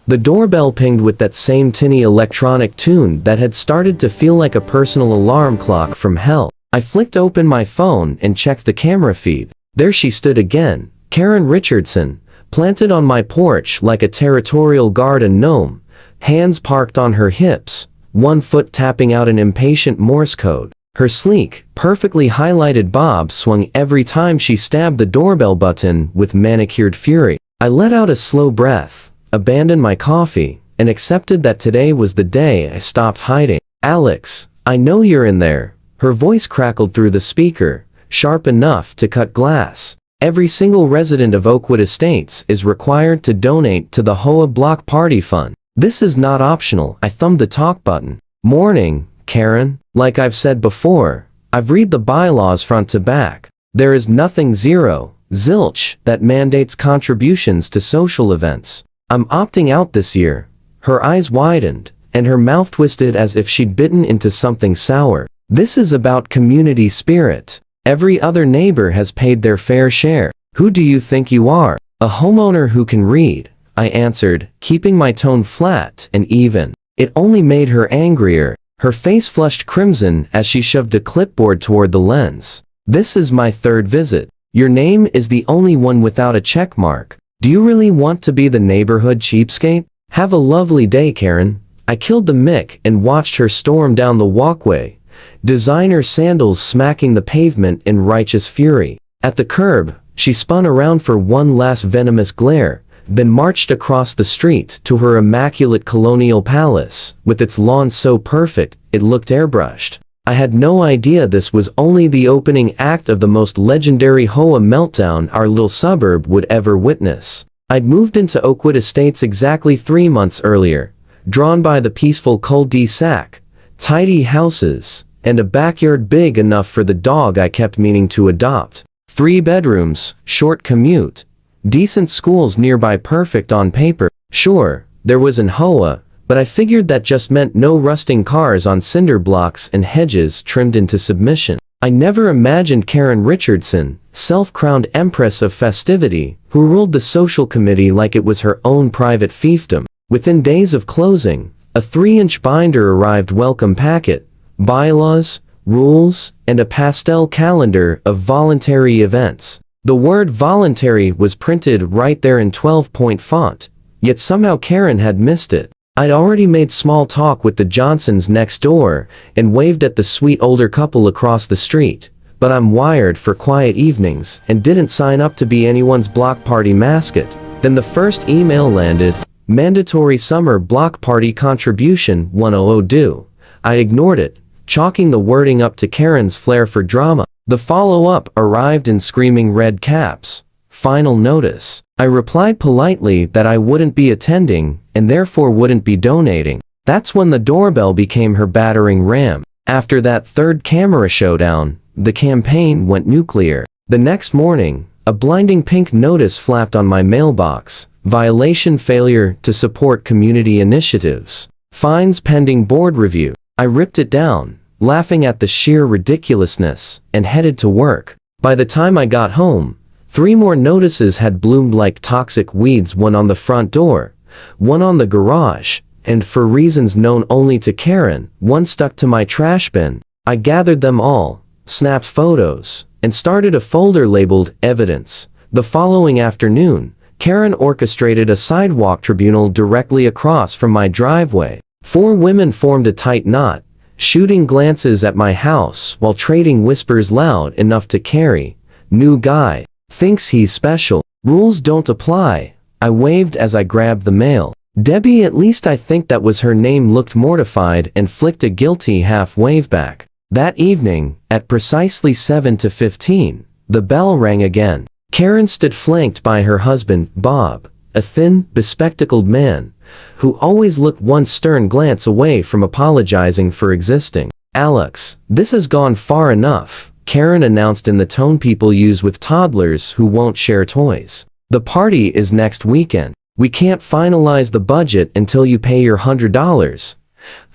The doorbell pinged with that same tinny electronic tune that had started to feel like a personal alarm clock from hell. I flicked open my phone and checked the camera feed. There she stood again, Karen Richardson, planted on my porch like a territorial garden gnome, hands parked on her hips, one foot tapping out an impatient Morse code. Her sleek, perfectly highlighted bob swung every time she stabbed the doorbell button with manicured fury. I let out a slow breath, abandoned my coffee, and accepted that today was the day I stopped hiding. "Alex, I know you're in there." Her voice crackled through the speaker, sharp enough to cut glass. "Every single resident of Oakwood Estates is required to donate to the HOA Block Party Fund. This is not optional." I thumbed the talk button. "Morning, Karen. Like I've said before, I've read the bylaws front to back. There is nothing zilch that mandates contributions to social events. I'm opting out this year." Her eyes widened, and her mouth twisted as if she'd bitten into something sour. "This is about community spirit. Every other neighbor has paid their fair share. Who do you think you are?" "A homeowner who can read," I answered, keeping my tone flat and even. It only made her angrier. Her face flushed crimson as she shoved a clipboard toward the lens. "This is my third visit. Your name is the only one without a check mark. Do you really want to be the neighborhood cheapskate? Have a lovely day, Karen." I killed the mic and watched her storm down the walkway, designer sandals smacking the pavement in righteous fury. At the curb, she spun around for one last venomous glare, then marched across the street to her immaculate colonial palace, with its lawn so perfect it looked airbrushed. I had no idea this was only the opening act of the most legendary HOA meltdown our little suburb would ever witness. I'd moved into Oakwood Estates exactly 3 months earlier, drawn by the peaceful cul-de-sac, tidy houses, and a backyard big enough for the dog I kept meaning to adopt. 3 bedrooms, short commute, decent schools nearby, perfect on paper. Sure, there was an HOA, but I figured that just meant no rusting cars on cinder blocks and hedges trimmed into submission. I never imagined Karen Richardson, self-crowned empress of festivity, who ruled the social committee like it was her own private fiefdom. Within days of closing, a 3-inch binder arrived, welcome packet, bylaws, rules, and a pastel calendar of voluntary events. The word voluntary was printed right there in 12-point font, yet somehow Karen had missed it. I'd already made small talk with the Johnsons next door and waved at the sweet older couple across the street, but I'm wired for quiet evenings and didn't sign up to be anyone's block party mascot. Then the first email landed, mandatory summer block party contribution 100 due. I ignored it, chalking the wording up to Karen's flair for drama. The follow-up arrived in screaming red caps. Final notice. I replied politely that I wouldn't be attending and therefore wouldn't be donating. That's when the doorbell became her battering ram. After that third camera showdown, the campaign went nuclear. The next morning, a blinding pink notice flapped on my mailbox. Violation, failure to support community initiatives. Fines pending board review. I ripped it down, laughing at the sheer ridiculousness, and headed to work. By the time I got home, 3 more notices had bloomed like toxic weeds, one on the front door, one on the garage, and for reasons known only to Karen, one stuck to my trash bin. I gathered them all, snapped photos, and started a folder labeled evidence. The following afternoon, Karen orchestrated a sidewalk tribunal directly across from my driveway. 4 women formed a tight knot, shooting glances at my house while trading whispers loud enough to carry. "New guy. Thinks he's special. Rules don't apply." I waved as I grabbed the mail. Debbie, at least I think that was her name, looked mortified and flicked a guilty half wave back. That evening, at precisely 7:15, the bell rang again. Karen stood flanked by her husband, Bob, a thin, bespectacled man, who always looked one stern glance away from apologizing for existing. "Alex, this has gone far enough," Karen announced in the tone people use with toddlers who won't share toys. "The party is next weekend. We can't finalize the budget until you pay your $100.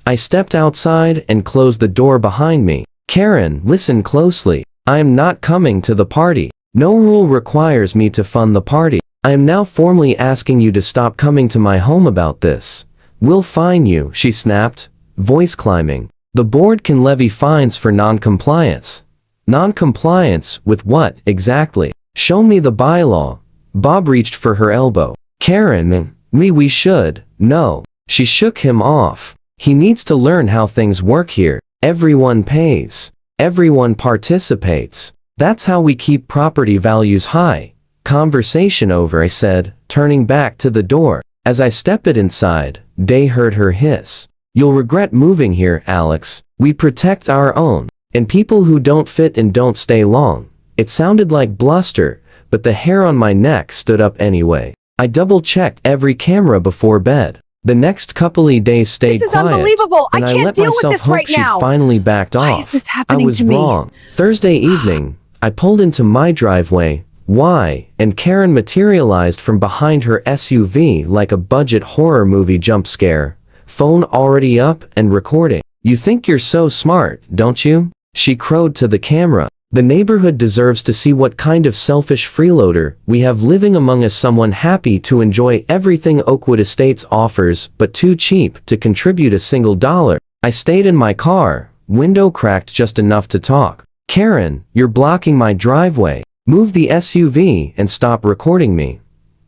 I stepped outside and closed the door behind me. "Karen, listen closely. I am not coming to the party. No rule requires me to fund the party. I am now formally asking you to stop coming to my home about this. We'll fine you, she snapped, voice climbing. The board can levy fines for non-compliance. Non-compliance with what, exactly? Show me the bylaw. Bob reached for her elbow. Karen, we should. No. She shook him off. He needs to learn how things work here. Everyone pays. Everyone participates. That's how we keep property values high. Conversation over, I said, turning back to the door. As I stepped inside, Day heard her hiss. You'll regret moving here, Alex. We protect our own. And people who don't fit and don't stay long. It sounded like bluster, but the hair on my neck stood up anyway. I double-checked every camera before bed. The next couple of days stayed quiet. This is unbelievable. I can't deal with this right now. She finally backed off. Why is this happening to me? I was wrong. Thursday evening, I pulled into my driveway. Why? And Karen materialized from behind her SUV like a budget horror movie jump scare. Phone already up and recording. You think you're so smart, don't you? She crowed to the camera. The neighborhood deserves to see what kind of selfish freeloader we have living among us, someone happy to enjoy everything Oakwood Estates offers but too cheap to contribute a single dollar. I stayed in my car, window cracked just enough to talk. Karen, you're blocking my driveway. Move the SUV and stop recording me.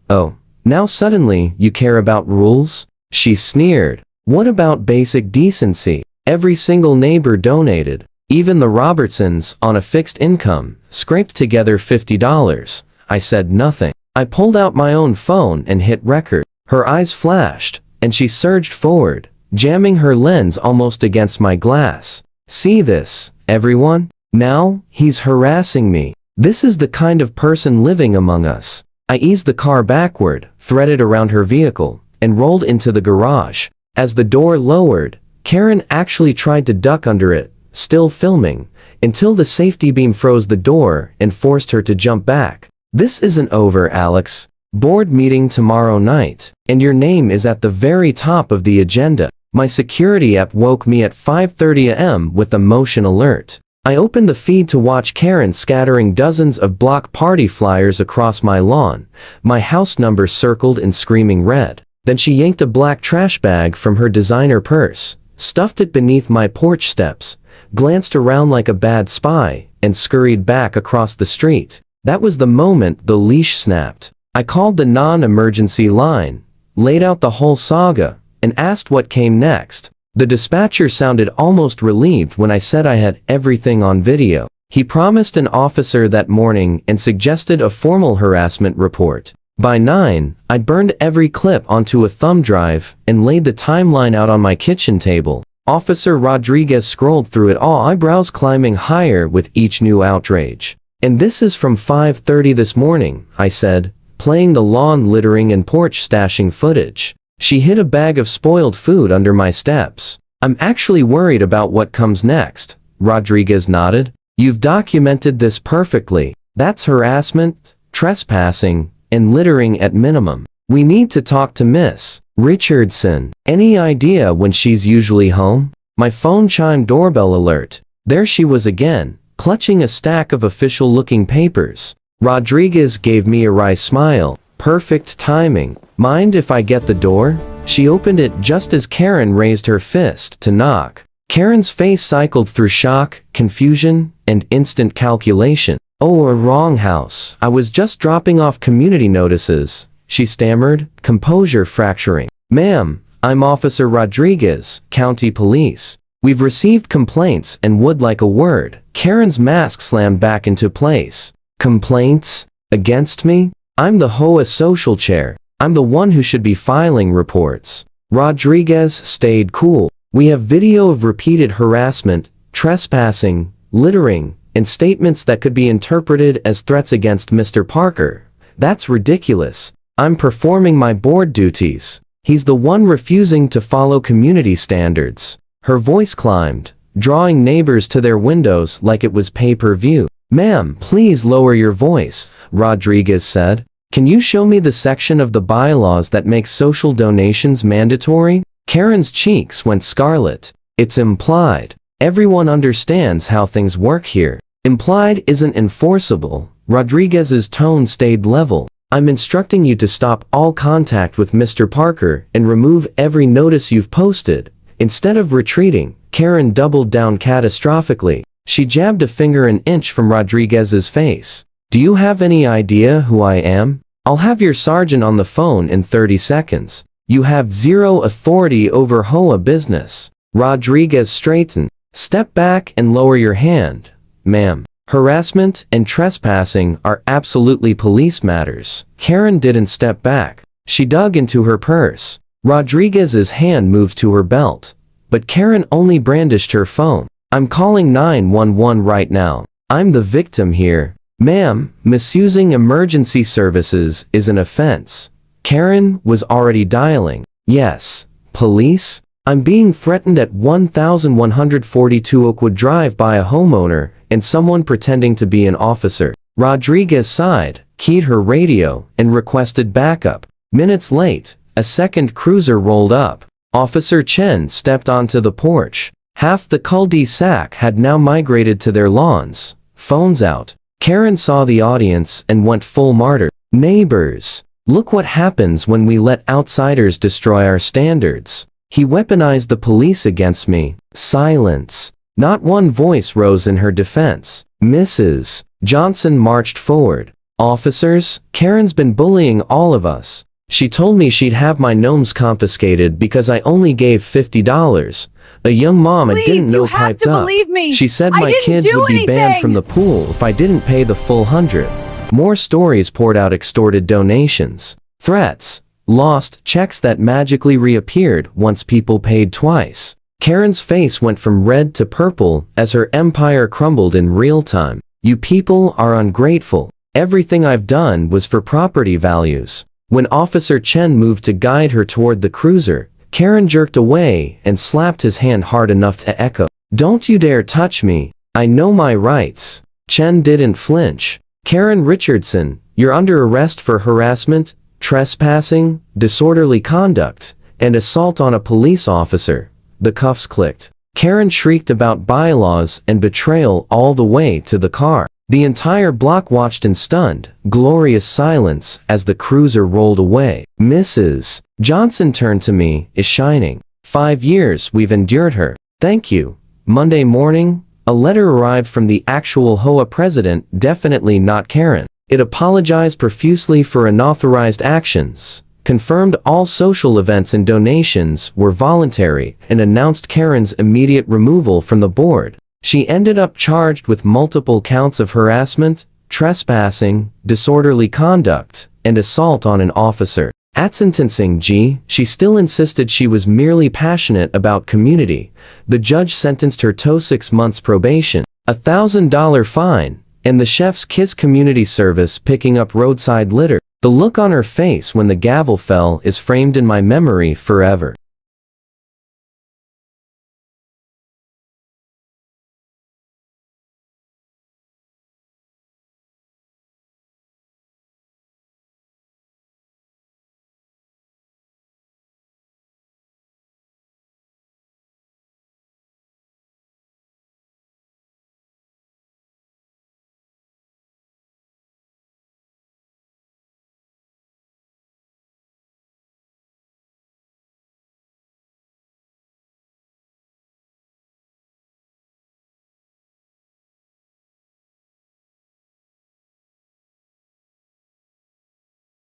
Oh, now suddenly you care about rules? She sneered. What about basic decency? Every single neighbor donated. Even the Robertsons, on a fixed income, scraped together $50. I said nothing. I pulled out my own phone and hit record. Her eyes flashed, and she surged forward, jamming her lens almost against my glass. See this, everyone? Now, he's harassing me. This is the kind of person living among us. I eased the car backward, threaded around her vehicle, and rolled into the garage. As the door lowered, Karen actually tried to duck under it, still filming, until the safety beam froze the door and forced her to jump back. This isn't over, Alex. Board meeting tomorrow night, and your name is at the very top of the agenda. My security app woke me at 5:30 a.m. with a motion alert. I opened the feed to watch Karen scattering dozens of block party flyers across my lawn, my house number circled in screaming red. Then she yanked a black trash bag from her designer purse, stuffed it beneath my porch steps, glanced around like a bad spy, and scurried back across the street. That was the moment the leash snapped. I called the non-emergency line, laid out the whole saga, and asked what came next. The dispatcher sounded almost relieved when I said I had everything on video. He promised an officer that morning and suggested a formal harassment report. By 9, I'd burned every clip onto a thumb drive and laid the timeline out on my kitchen table. Officer Rodriguez scrolled through it all, eyebrows climbing higher with each new outrage. And this is from 5:30 this morning, I said, playing the lawn littering and porch stashing footage. She hid a bag of spoiled food under my steps. I'm actually worried about what comes next. Rodriguez nodded. You've documented this perfectly. That's harassment, trespassing, and littering at minimum. We need to talk to Miss Richardson. Any idea when she's usually home? My phone chimed doorbell alert. There she was again, clutching a stack of official-looking papers. Rodriguez gave me a wry smile. Perfect timing. Mind if I get the door? She opened it just as Karen raised her fist to knock. Karen's face cycled through shock, confusion, and instant calculation. Oh, a wrong house. I was just dropping off community notices, she stammered, composure fracturing. Ma'am, I'm Officer Rodriguez, County Police. We've received complaints and would like a word. Karen's mask slammed back into place. Complaints? Against me? I'm the HOA social chair. I'm the one who should be filing reports. Rodriguez stayed cool. We have video of repeated harassment, trespassing, littering, and statements that could be interpreted as threats against Mr. Parker. That's ridiculous. I'm performing my board duties. He's the one refusing to follow community standards. Her voice climbed, drawing neighbors to their windows like it was pay-per-view. Ma'am, please lower your voice, Rodriguez said. Can you show me the section of the bylaws that makes social donations mandatory? Karen's cheeks went scarlet. It's implied. Everyone understands how things work here. Implied isn't enforceable. Rodriguez's tone stayed level. I'm instructing you to stop all contact with Mr. Parker and remove every notice you've posted." Instead of retreating, Karen doubled down catastrophically. She jabbed a finger an inch from Rodriguez's face. "Do you have any idea who I am? I'll have your sergeant on the phone in 30 seconds. You have zero authority over HOA business." Rodriguez straightened. "Step back and lower your hand, ma'am. Harassment and trespassing are absolutely police matters." Karen didn't step back. She dug into her purse. Rodriguez's hand moved to her belt. But Karen only brandished her phone. "I'm calling 911 right now. I'm the victim here. Ma'am, misusing emergency services is an offense." Karen was already dialing. "Yes, police? I'm being threatened at 1142 Oakwood Drive by a homeowner and someone pretending to be an officer." Rodriguez sighed, keyed her radio, and requested backup. Minutes late, a second cruiser rolled up. Officer Chen stepped onto the porch. Half the cul-de-sac had now migrated to their lawns, phones out. Karen saw the audience and went full martyr. "Neighbors, look what happens when we let outsiders destroy our standards. He weaponized the police against me." Silence. Not one voice rose in her defense. Mrs. Johnson marched forward. "Officers, Karen's been bullying all of us. She told me she'd have my gnomes confiscated because I only gave $50. A young mom I didn't know piped up. She said my kids would be banned from the pool if I didn't pay the full 100. More stories poured out extorted donations. Threats. Lost checks that magically reappeared once people paid twice. Karen's face went from red to purple as her empire crumbled in real time. "You people are ungrateful. Everything I've done was for property values." When Officer Chen moved to guide her toward the cruiser, Karen jerked away and slapped his hand hard enough to echo. "Don't you dare touch me. I know my rights." Chen didn't flinch. "Karen Richardson, you're under arrest for harassment, trespassing, disorderly conduct, and assault on a police officer." The cuffs clicked. Karen shrieked about bylaws and betrayal all the way to the car. The entire block watched in stunned, glorious silence as the cruiser rolled away. Mrs. Johnson turned to me, is shining. 5 years we've endured her. Thank you. Monday morning, a letter arrived from the actual HOA president, definitely not Karen. It apologized profusely for unauthorized actions, confirmed all social events and donations were voluntary, and announced Karen's immediate removal from the board. She ended up charged with multiple counts of harassment, trespassing, disorderly conduct, and assault on an officer. At sentencing, she still insisted she was merely passionate about community. The judge sentenced her to 6 months probation, a $1,000 fine, and the Chef's Kiss community service picking up roadside litter. The look on her face when the gavel fell is framed in my memory forever.